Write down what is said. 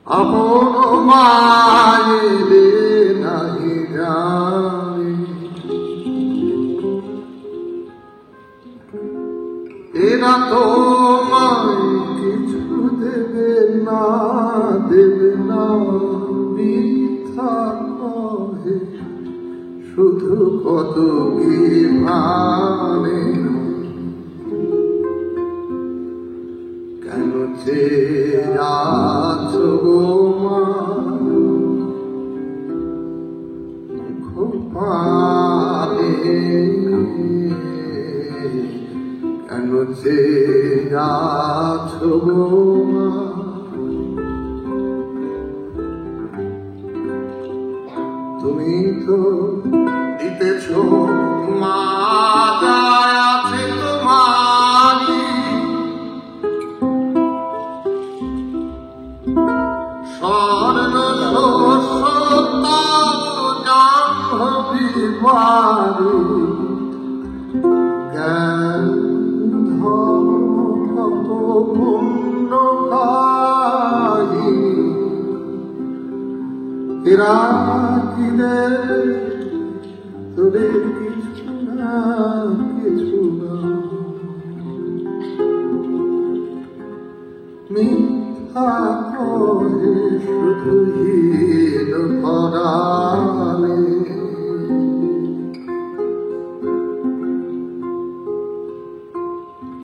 আপন মায়েরে নাহি জানি এরা তোমায় কিছু দেবে না মিথ্যা কহে শুধু কত কি মানে কেন চেয়ে যাচ্ছ গো মা মুখ পানে কেন চেয়ে যাচ্ছ গো মা তুমি তো দিতেছ মা আছে তোমারি স্বর্ণ শস্য জাহ্নবী বাড়ি জ্ঞান ধর্ম কত পুণ্য কাহিনী এরা কিনে তোরে কিছু না মিথ্যা কহে শুধু হীন ভরা